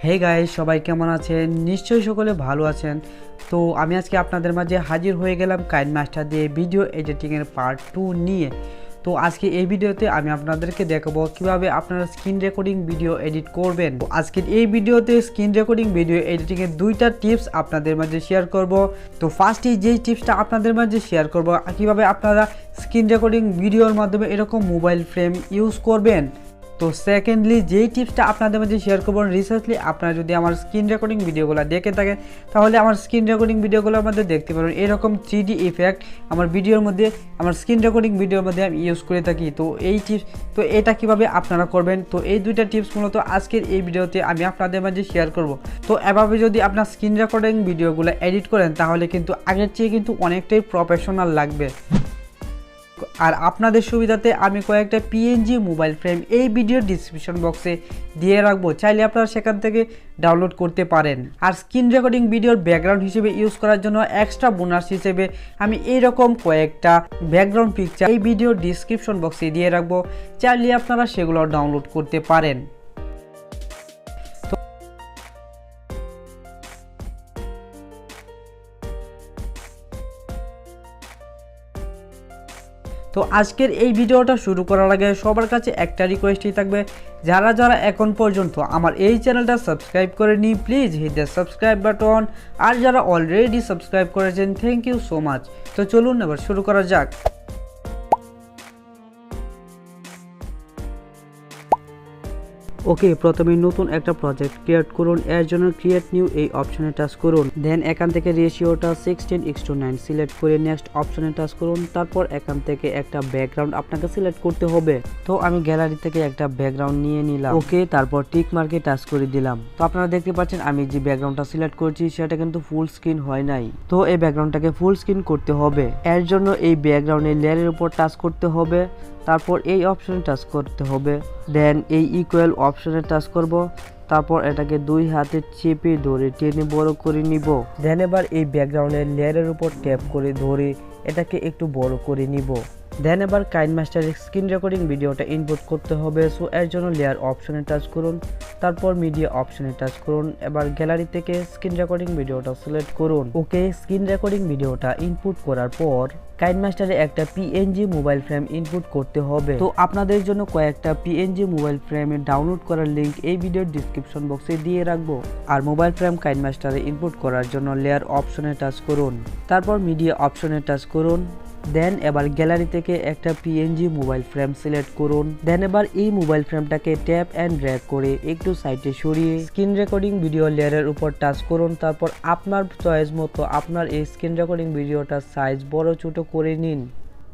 Hey guys, সবাই কেমন আছেন? নিশ্চয়ই সকলে ভালো আছেন। তো আমি আজকে আপনাদের মাঝে হাজির হয়ে গেলাম কাইনমাস্টার দিয়ে ভিডিও এডিটিংয়ের পার্ট 2 নিয়ে। তো আজকে এই ভিডিওতে আমি আপনাদেরকে দেখাবো কিভাবে আপনারা স্ক্রিন রেকর্ডিং ভিডিও এডিট করবেন। তো আজকের এই ভিডিওতে স্ক্রিন রেকর্ডিং ভিডিও এডিটিংয়ের দুইটা টিপস আপনাদের মাঝে শেয়ার করব। তো ফার্স্টে যেই টিপসটা আপনাদের মাঝে শেয়ার করব, কিভাবে আপনারা স্ক্রিন রেকর্ডিং ভিডিওর মাধ্যমে এরকম মোবাইল ফ্রেম ইউজ করবেন। তো সেকেন্ডলি যেই টিপসটা আপনাদের মাঝে শেয়ার করবো, রিসেন্টলি আপনারা যদি আমার স্ক্রিন রেকর্ডিং ভিডিওগুলো দেখে থাকেন তাহলে আমার স্ক্রিন রেকর্ডিং ভিডিওগুলোর মধ্যে দেখতে পারবেন এরকম 3D ইফেক্ট আমার ভিডিওর মধ্যে, আমার স্ক্রিন রেকর্ডিং ভিডিওর মধ্যে আমি ইউজ করে থাকি। তো এই টিপস, তো এটা কিভাবে আপনারা করবেন, তো এই দুইটা টিপস মূলত আজকের এই ভিডিওতে আমি আপনাদের মাঝে শেয়ার করব। তো এভাবে যদি আপনার স্ক্রিন রেকর্ডিং ভিডিওগুলো এডিট করেন তাহলে কিন্তু আগের চেয়ে কিন্তু অনেকটাই প্রফেশনাল লাগবে। আর আপনাদের সুবিধাতে আমি কয়েকটা পিএনজি মোবাইল ফ্রেম এই ভিডিওর ডিসক্রিপশন বক্সে দিয়ে রাখবো, চাইলে আপনারা সেখান থেকে ডাউনলোড করতে পারেন। আর স্ক্রিন রেকর্ডিং ভিডিওর ব্যাকগ্রাউন্ড হিসেবে ইউজ করার জন্য এক্সট্রা বোনাস হিসেবে আমি এইরকম কয়েকটা ব্যাকগ্রাউন্ড পিকচার এই ভিডিওর ডিসক্রিপশন বক্সে দিয়ে রাখবো, চাইলে আপনারা সেগুলো ডাউনলোড করতে পারেন। তো আজকের এই ভিডিওটা শুরু করার আগে সবার কাছে একটা রিকোয়েস্টই থাকবে, যারা যারা এখন পর্যন্ত আমার এই চ্যানেলটা সাবস্ক্রাইব করেনি please hit the subscribe button, আর যারা অলরেডি সাবস্ক্রাইব করেছেন থ্যাংক ইউ সো মাচ। তো চলুন এবার শুরু করা যাক। ওকে, প্রথমে নতুন একটা প্রজেক্ট ক্রিয়েট করুন। এর জন্য ক্রিয়েট নিউ এই অপশনে টাচ করুন। দেন এখান থেকে রেশিওটা 16:9 সিলেক্ট করে নেক্সট অপশনে টাচ করুন। তারপর এখান থেকে একটা ব্যাকগ্রাউন্ড আপনাকে সিলেক্ট করতে হবে। তো আমি গ্যালারি থেকে একটা ব্যাকগ্রাউন্ড নিয়ে নিলাম। ওকে, তারপর টিক মার্কে টাচ করে দিলাম। তো আপনারা দেখতে পাচ্ছেন আমি যে ব্যাকগ্রাউন্ডটা সিলেক্ট করছি সেটা কিন্তু ফুল স্ক্রিন হয় নাই। তো এই ব্যাকগ্রাউন্ডটাকে ফুল স্ক্রিন করতে হবে। এর জন্য এই ব্যাকগ্রাউন্ডের লেয়ারের উপর টাচ করতে হবে, তারপর এই অপশনে টাচ করতে হবে। দেন এই ইকুয়াল অপশনে টাচ করব, তারপর এটাকে দুই হাতে চেপে ধরে টেনে বড় করে নিব। দেন এবার এই ব্যাকগ্রাউন্ডের লেয়ারের উপর ট্যাপ করে ধরে এটাকে একটু বড় করে নিব। দেন এবার কাইনমাস্টারের স্ক্রিন রেকর্ডিং ভিডিওটা ইনপুট করতে হবে। সো এর জন্য লেয়ার অপশনে টাচ করুন, তারপর মিডিয়া অপশনে টাচ করুন। এবার গ্যালারি থেকে স্ক্রিন রেকর্ডিং ভিডিওটা সিলেক্ট করুন। ওকে, স্ক্রিন রেকর্ডিং ভিডিওটা ইনপুট করার পর কাইনমাস্টারে একটা পিএনজি মোবাইল ফ্রেম ইনপুট করতে হবে। তো আপনাদের জন্য কয়েকটা পিএনজি মোবাইল ফ্রেমের ডাউনলোড করার লিঙ্ক এই ভিডিওর ডিসক্রিপশন বক্সে দিয়ে রাখবো। আর মোবাইল ফ্রেম কাইনমাস্টারে ইনপুট করার জন্য লেয়ার অপশনে টাচ করুন, তারপর মিডিয়া অপশনে টাচ করুন। দেন এবার গ্যালারি থেকে একটা পিএনজি মোবাইল ফ্রেম সিলেক্ট করুন। দেন এবার এই মোবাইল ফ্রেমটাকে ট্যাপ অ্যান্ড ড্র্যাগ করে একটু সাইডে সরিয়ে স্ক্রিন রেকর্ডিং ভিডিও লেয়ারের উপর টাচ করুন। তারপর আপনার চয়েস মতো আপনার এই স্ক্রিন রেকর্ডিং ভিডিওটার সাইজ বড় ছোট করে নিন।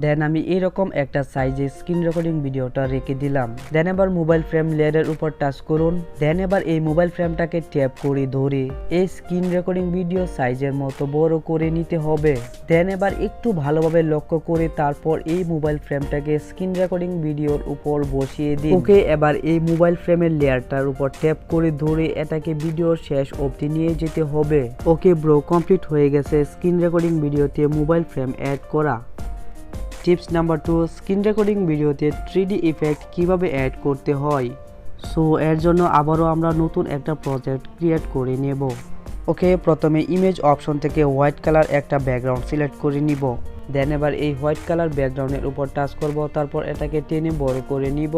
দেন আমি এরকম একটা সাইজে স্ক্রিন রেকর্ডিং ভিডিওটা রেখে দিলাম। দেন এবার মোবাইল ফ্রেম লেয়ারের উপর টাচ করুন। দেন এবার এই মোবাইল ফ্রেমটাকে ট্যাপ করে ধরে এই স্ক্রিন রেকর্ডিং ভিডিও সাইজের মতো বড় করে নিতে হবে। দেন এবার একটু ভালোভাবে লক্ষ্য করে তারপর এই মোবাইল ফ্রেমটাকে স্ক্রিন রেকর্ডিং ভিডিওর উপর বসিয়ে দিন। ওকে, এবার এই মোবাইল ফ্রেমের লেয়ারটার উপর ট্যাপ করে ধরে এটাকে ভিডিওর শেষ অবধি নিয়ে যেতে হবে। ওকে ব্রো, কমপ্লিট হয়ে গেছে স্ক্রিন রেকর্ডিং ভিডিওতে মোবাইল ফ্রেম অ্যাড করা। টিপস নাম্বার 2, স্ক্রিন রেকর্ডিং ভিডিওতে 3D ইফেক্ট কিভাবে অ্যাড করতে হয়। সো এর জন্য আবারও আমরা নতুন একটা প্রজেক্ট ক্রিয়েট করে নেব। ওকে, প্রথমে ইমেজ অপশন থেকে হোয়াইট কালার একটা ব্যাকগ্রাউন্ড সিলেক্ট করে নিব। দেন এবার এই হোয়াইট কালার ব্যাকগ্রাউন্ডের উপর টাচ করব, তারপর এটাকে টেনে বড় করে নিব।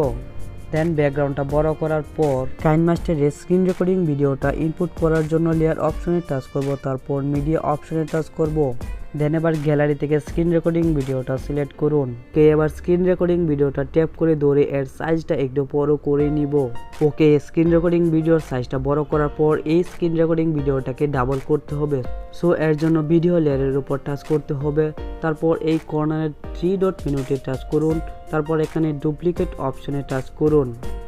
দেন ব্যাকগ্রাউন্ডটা বড় করার পর কাইনমাস্টারের স্ক্রিন রেকর্ডিং ভিডিওটা ইনপুট করার জন্য লেয়ার অপশনে টাচ করব, তারপর মিডিয়া অপশনে টাচ করব। দেন এবার গ্যালারি থেকে স্ক্রিন রেকর্ডিং ভিডিওটা সিলেক্ট করুন। এবার স্ক্রিন রেকর্ডিং ভিডিওটা ট্যাপ করে ধরে এর সাইজটা একটু বড় করে নিব। ওকে, স্ক্রিন রেকর্ডিং ভিডিওর সাইজটা বড় করার পর এই স্ক্রিন রেকর্ডিং ভিডিওটাকে ডাবল করতে হবে। সো এর জন্য ভিডিও লেয়ারের উপর টাচ করতে হবে, তারপর এই কর্নারের 3 ডট মেনুতে টাচ করুন, তারপর এখানে ডুপ্লিকেট অপশনে টাচ করুন।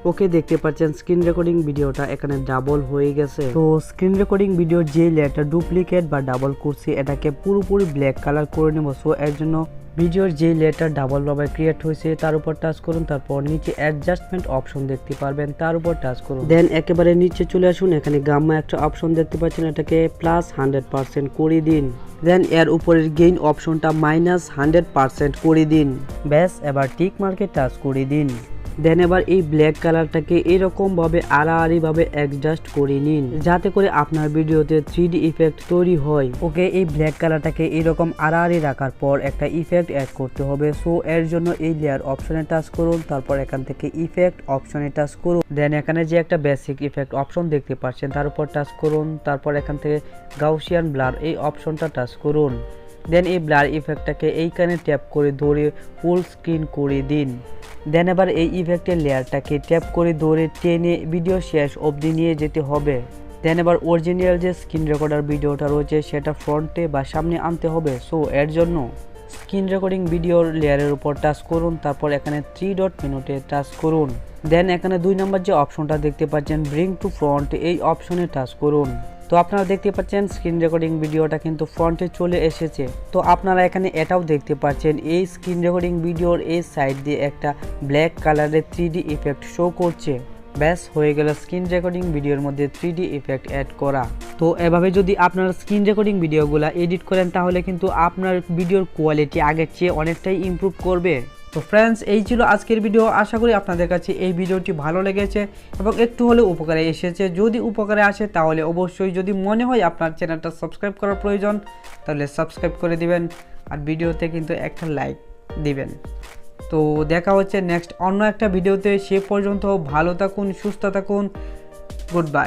ওকে, দেখতে পাচ্ছেন স্ক্রিন রেকর্ডিং ভিডিওটা এখানে ডাবল হয়ে গেছে। তো স্ক্রিন রেকর্ডিং ভিডিওর যে লেয়ারটা ডুপ্লিকেট বা ডাবল করছি এটাকে পুরোপুরি ব্ল্যাক কালার করে নেব। সো এর জন্য ভিডিওর যে লেয়ারটা ডাবল ভাবে ক্রিয়েট হয়েছে তার উপর টাচ করুন, তারপর নিচে অ্যাডজাস্টমেন্ট অপশন দেখতে পারবেন, তার উপর টাচ করুন। দেন একেবারে নিচে চলে আসুন, এখানে গাম্মা একটা অপশন দেখতে পাচ্ছেন, এটাকে +100% করে দিন। দেন এর উপরের গেইন অপশনটা -100% করে দিন। ব্যাস, এবার টিক মার্কে টাচ করে দিন। দেন এবার এই ব্ল্যাক কালারটাকে এরকম ভাবে আড়াআড়ি ভাবে অ্যাডজাস্ট করে নিন যাতে করে আপনার ভিডিওতে 3D ইফেক্ট তৈরি হয়। ওকে, এই ব্ল্যাক কালারটাকে এরকম আড়াআড়ি রাখার পর একটা ইফেক্ট অ্যাড করতে হবে। সো এর জন্য এই লেয়ার অপশনে টাচ করুন, তারপর এখান থেকে ইফেক্ট অপশনে টাচ করুন। দেন এখানে যে একটা বেসিক ইফেক্ট অপশন দেখতে পাচ্ছেন তার উপর টাচ করুন, তারপর এখান থেকে গাউসিয়ান ব্লার এই অপশনটা টাচ করুন। দেন এই ব্লার ইফেক্টটাকে এইখানে ট্যাপ করে ধরে ফুল স্ক্রিন করে দিন। দেন এবার এই ইফেক্টের লেয়ারটাকে ট্যাপ করে ধরে টেনে ভিডিও শেষ অবধি নিয়ে যেতে হবে। দেন এবার অরিজিনাল যে স্ক্রিন রেকর্ডার ভিডিওটা রয়েছে সেটা ফ্রন্টে বা সামনে আনতে হবে। সো এর জন্য স্ক্রিন রেকর্ডিং ভিডিওর লেয়ারের উপর টাচ করুন, তারপর এখানে 3 ডট মেনুতে টাচ করুন। দেন এখানে 2 নম্বর যে অপশনটা দেখতে পাচ্ছেন ব্রিং টু ফ্রন্ট এই অপশনে টাচ করুন। তো আপনারা দেখতে পাচ্ছেন স্ক্রিন রেকর্ডিং ভিডিওটা কিন্তু ফ্রন্টে চলে এসেছে। তো আপনারা এখানে এটাও দেখতে পাচ্ছেন এই স্ক্রিন রেকর্ডিং ভিডিওর এই সাইড দিয়ে একটা ব্ল্যাক কালারের 3D ইফেক্ট শো করছে। ব্যাস হয়ে গেল স্ক্রিন রেকর্ডিং ভিডিওর মধ্যে 3D ইফেক্ট অ্যাড করা। তো এভাবে যদি আপনারা স্ক্রিন রেকর্ডিং ভিডিওগুলো এডিট করেন তাহলে কিন্তু আপনার ভিডিওর কোয়ালিটি আগের চেয়ে অনেকটাই ইমপ্রুভ করবে। তো ফ্রেন্ডস, এই ছিল আজকের ভিডিও। আশা করি আপনাদের কাছে এই ভিডিওটি ভালো লেগেছে এবং একটু হলেও উপকারে এসেছে। যদি উপকারে আসে তাহলে অবশ্যই, যদি মনে হয় আপনার চ্যানেলটা সাবস্ক্রাইব করার প্রয়োজন তাহলে সাবস্ক্রাইব করে দিবেন আর ভিডিওতে কিন্তু একটা লাইক দিবেন। তো দেখা হচ্ছে নেক্সট অন্য একটা ভিডিওতে। সে পর্যন্ত ভালো থাকুন, সুস্থ থাকুন, গুড বাই।